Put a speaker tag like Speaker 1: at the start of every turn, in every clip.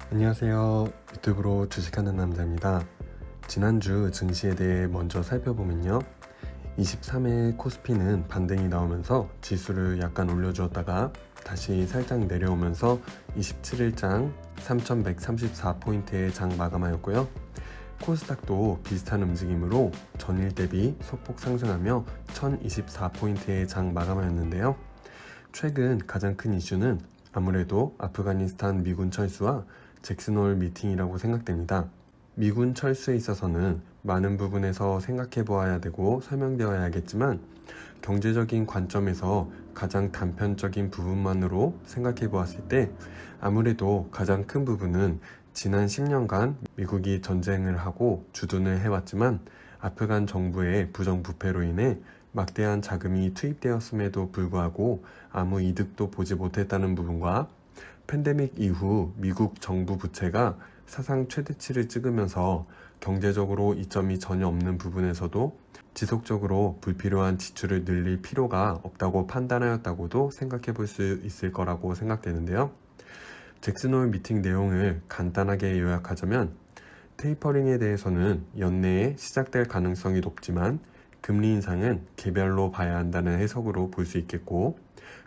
Speaker 1: 안녕하세요. 유튜브로 주식하는 남자입니다. 지난주 증시에 대해 먼저 살펴보면요. 23일 코스피는 반등이 나오면서 지수를 약간 올려주었다가 다시 살짝 내려오면서 27일장 3134포인트의 장 마감하였고요. 코스닥도 비슷한 움직임으로 전일 대비 소폭 상승하며 1024포인트의 장 마감하였는데요. 최근 가장 큰 이슈는 아무래도 아프가니스탄 미군 철수와 잭슨홀 미팅이라고 생각됩니다. 미군 철수에 있어서는 많은 부분에서 생각해 보아야 되고 설명되어야 하겠지만 경제적인 관점에서 가장 단편적인 부분만으로 생각해 보았을 때 아무래도 가장 큰 부분은 지난 10년간 미국이 전쟁을 하고 주둔을 해왔지만 아프간 정부의 부정부패로 인해 막대한 자금이 투입되었음에도 불구하고 아무 이득도 보지 못했다는 부분과 팬데믹 이후 미국 정부 부채가 사상 최대치를 찍으면서 경제적으로 이점이 전혀 없는 부분에서도 지속적으로 불필요한 지출을 늘릴 필요가 없다고 판단하였다고도 생각해 볼 수 있을 거라고 생각되는데요. 잭슨홀 미팅 내용을 간단하게 요약하자면 테이퍼링에 대해서는 연내에 시작될 가능성이 높지만 금리 인상은 개별로 봐야 한다는 해석으로 볼 수 있겠고,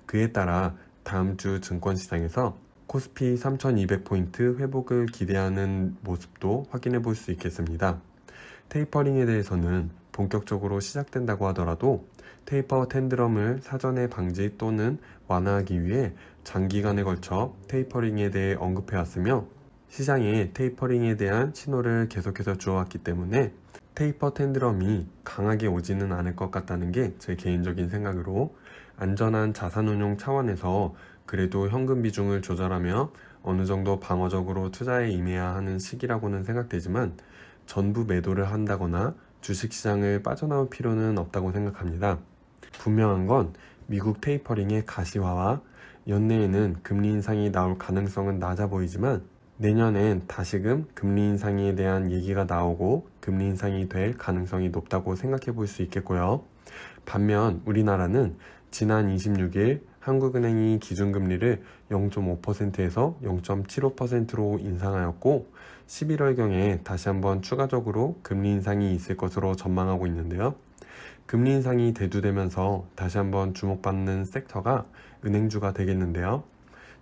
Speaker 1: 그에 따라 다음 주 증권시장에서 코스피 3200포인트 회복을 기대하는 모습도 확인해 볼 수 있겠습니다. 테이퍼링에 대해서는 본격적으로 시작된다고 하더라도 테이퍼 텐드럼을 사전에 방지 또는 완화하기 위해 장기간에 걸쳐 테이퍼링에 대해 언급해 왔으며 시장에 테이퍼링에 대한 신호를 계속해서 주어왔기 때문에 테이퍼 텐드럼이 강하게 오지는 않을 것 같다는 게 제 개인적인 생각으로, 안전한 자산운용 차원에서 그래도 현금 비중을 조절하며 어느 정도 방어적으로 투자에 임해야 하는 시기라고는 생각되지만 전부 매도를 한다거나 주식시장을 빠져나올 필요는 없다고 생각합니다. 분명한 건 미국 테이퍼링의 가시화와 연내에는 금리 인상이 나올 가능성은 낮아 보이지만 내년엔 다시금 금리 인상에 대한 얘기가 나오고 금리 인상이 될 가능성이 높다고 생각해 볼 수 있겠고요. 반면 우리나라는 지난 26일 한국은행이 기준금리를 0.5%에서 0.75%로 인상하였고 11월경에 다시 한번 추가적으로 금리 인상이 있을 것으로 전망하고 있는데요. 금리 인상이 대두되면서 다시 한번 주목받는 섹터가 은행주가 되겠는데요.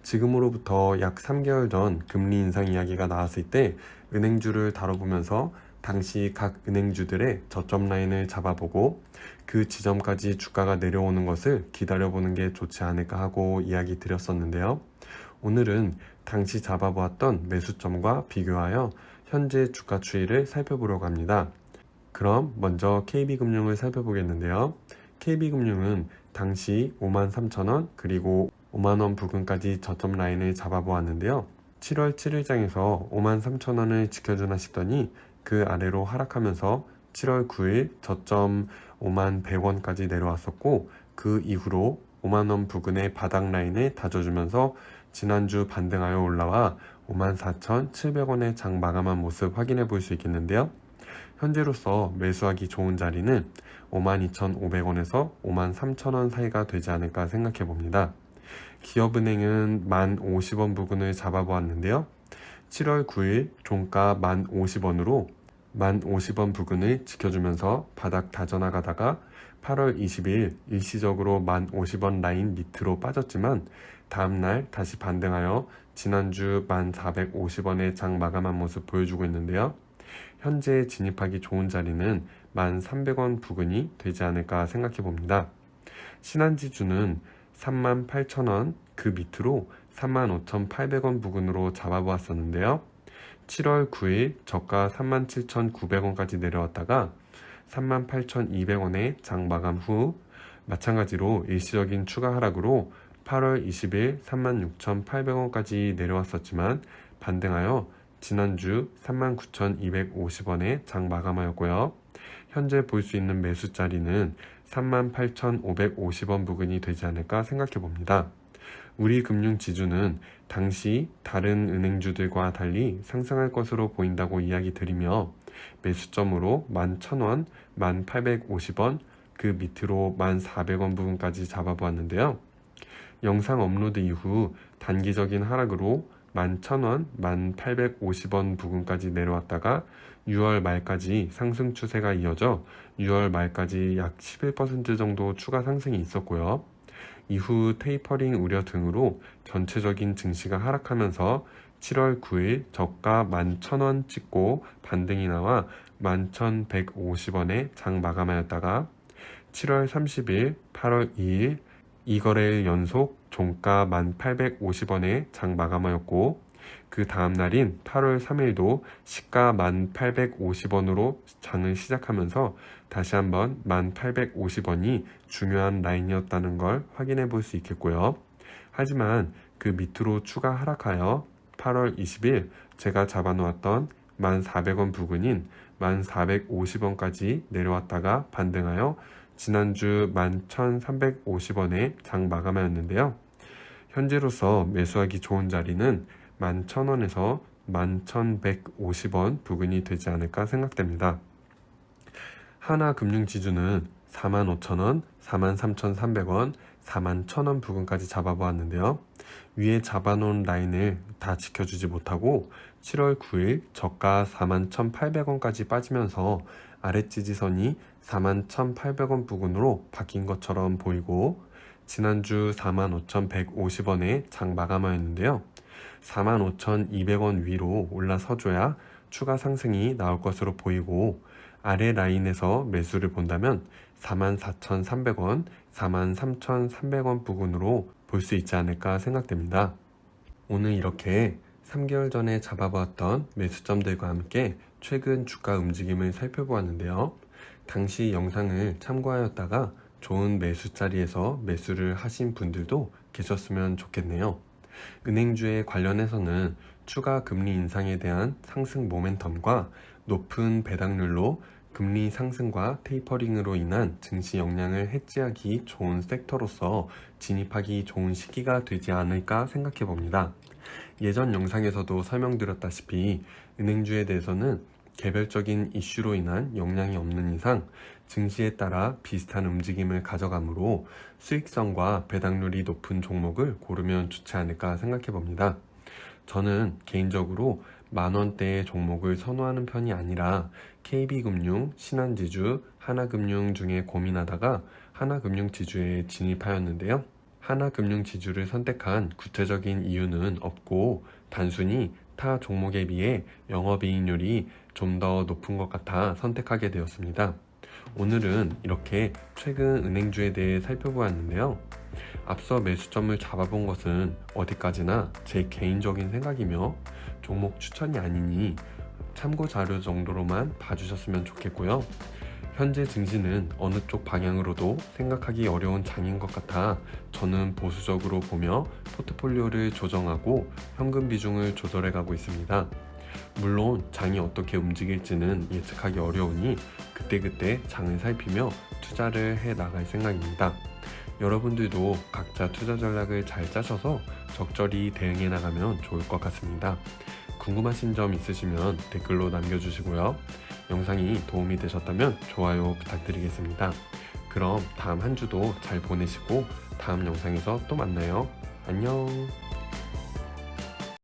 Speaker 1: 지금으로부터 약 3개월 전 금리 인상 이야기가 나왔을 때 은행주를 다뤄보면서 당시 각 은행주들의 저점 라인을 잡아보고 그 지점까지 주가가 내려오는 것을 기다려보는 게 좋지 않을까 하고 이야기 드렸었는데요. 오늘은 당시 잡아보았던 매수점과 비교하여 현재 주가 추이를 살펴보려고 합니다. 그럼 먼저 KB금융을 살펴보겠는데요. KB금융은 당시 53,000원 그리고 5만원 부근까지 저점 라인을 잡아보았는데요. 7월 7일장에서 53,000원을 지켜주나 싶더니 그 아래로 하락하면서 7월 9일 저점 51,100원까지 내려왔었고 그 이후로 5만원 부근의 바닥 라인을 다져주면서 지난주 반등하여 올라와 54,700원의 장 마감한 모습 확인해 볼 수 있겠는데요. 현재로서 매수하기 좋은 자리는 52,500원에서 53,000원 사이가 되지 않을까 생각해 봅니다. 기업은행은 1050원 부근을 잡아보았는데요. 7월 9일 종가 1050원으로 1050원 부근을 지켜주면서 바닥 다져나가다가 8월 20일 일시적으로 1050원 라인 밑으로 빠졌지만 다음날 다시 반등하여 지난주 1450원의 장 마감한 모습 보여주고 있는데요. 현재 진입하기 좋은 자리는 1300원 부근이 되지 않을까 생각해 봅니다. 신한지주는 38,000원 그 밑으로 35,800원 부근으로 잡아보았었는데요. 7월 9일 저가 37,900원까지 내려왔다가 38,200원에 장 마감 후 마찬가지로 일시적인 추가 하락으로 8월 20일 36,800원까지 내려왔었지만 반등하여 지난주 39,250원에 장 마감하였고요. 현재 볼 수 있는 매수 자리는 38,550원 부근이 되지 않을까 생각해 봅니다. 우리 금융지주는 당시 다른 은행주들과 달리 상승할 것으로 보인다고 이야기 드리며 매수점으로 11,000원, 1,850원, 그 밑으로 1,400원 부분까지 잡아보았는데요. 영상 업로드 이후 단기적인 하락으로 11,000원, 1,850원 부근까지 내려왔다가 6월 말까지 상승 추세가 이어져 6월 말까지 약 11% 정도 추가 상승이 있었고요. 이후 테이퍼링 우려 등으로 전체적인 증시가 하락하면서 7월 9일 저가 11,000원 찍고 반등이 나와 11,150원에 장 마감하였다가 7월 30일, 8월 2일 2거래일 연속 종가 1,850원에 장 마감하였고 그 다음 날인 8월 3일도 시가 1,850원으로 장을 시작하면서 다시 한번 1,850원이 중요한 라인이었다는 걸 확인해 볼 수 있겠고요. 하지만 그 밑으로 추가 하락하여 8월 20일 제가 잡아놓았던 1,400원 부근인 1,450원까지 내려왔다가 반등하여 지난주 11,350원에 장 마감하였는데요. 현재로서 매수하기 좋은 자리는 11,000원에서 11,150원 부근이 되지 않을까 생각됩니다. 하나금융지주는 45,000원, 43,300원, 41,000원 부근까지 잡아보았는데요. 위에 잡아놓은 라인을 다 지켜주지 못하고 7월 9일 저가 41,800원까지 빠지면서 아래 지지선이 41,800원 부근으로 바뀐 것처럼 보이고 지난주 45,150원에 장 마감하였는데요. 45,200원 위로 올라서줘야 추가 상승이 나올 것으로 보이고 아래 라인에서 매수를 본다면 44,300원, 43,300원 부근으로 볼 수 있지 않을까 생각됩니다. 오늘 이렇게 3개월 전에 잡아보았던 매수점들과 함께 최근 주가 움직임을 살펴보았는데요. 당시 영상을 참고하였다가 좋은 매수 자리에서 매수를 하신 분들도 계셨으면 좋겠네요. 은행주에 관련해서는 추가 금리 인상에 대한 상승 모멘텀과 높은 배당률로 금리 상승과 테이퍼링으로 인한 증시 영향을 해지하기 좋은 섹터로서 진입하기 좋은 시기가 되지 않을까 생각해 봅니다. 예전 영상에서도 설명드렸다시피 은행주에 대해서는 개별적인 이슈로 인한 영향이 없는 이상 증시에 따라 비슷한 움직임을 가져가므로 수익성과 배당률이 높은 종목을 고르면 좋지 않을까 생각해 봅니다. 저는 개인적으로 만원대의 종목을 선호하는 편이 아니라 KB금융, 신한지주, 하나금융 중에 고민하다가 하나금융지주에 진입하였는데요. 하나금융지주를 선택한 구체적인 이유는 없고 단순히 타 종목에 비해 영업이익률이 좀 더 높은 것 같아 선택하게 되었습니다. 오늘은 이렇게 최근 은행주에 대해 살펴보았는데요. 앞서 매수점을 잡아본 것은 어디까지나 제 개인적인 생각이며 종목 추천이 아니니 참고 자료 정도로만 봐주셨으면 좋겠고요. 현재 증시는 어느 쪽 방향으로도 생각하기 어려운 장인 것 같아 저는 보수적으로 보며 포트폴리오를 조정하고 현금 비중을 조절해 가고 있습니다. 물론 장이 어떻게 움직일지는 예측하기 어려우니 그때그때 장을 살피며 투자를 해 나갈 생각입니다. 여러분들도 각자 투자 전략을 잘 짜셔서 적절히 대응해 나가면 좋을 것 같습니다. 궁금하신 점 있으시면 댓글로 남겨주시고요. 영상이 도움이 되셨다면 좋아요 부탁드리겠습니다. 그럼 다음 한 주도 잘 보내시고 다음 영상에서 또 만나요. 안녕.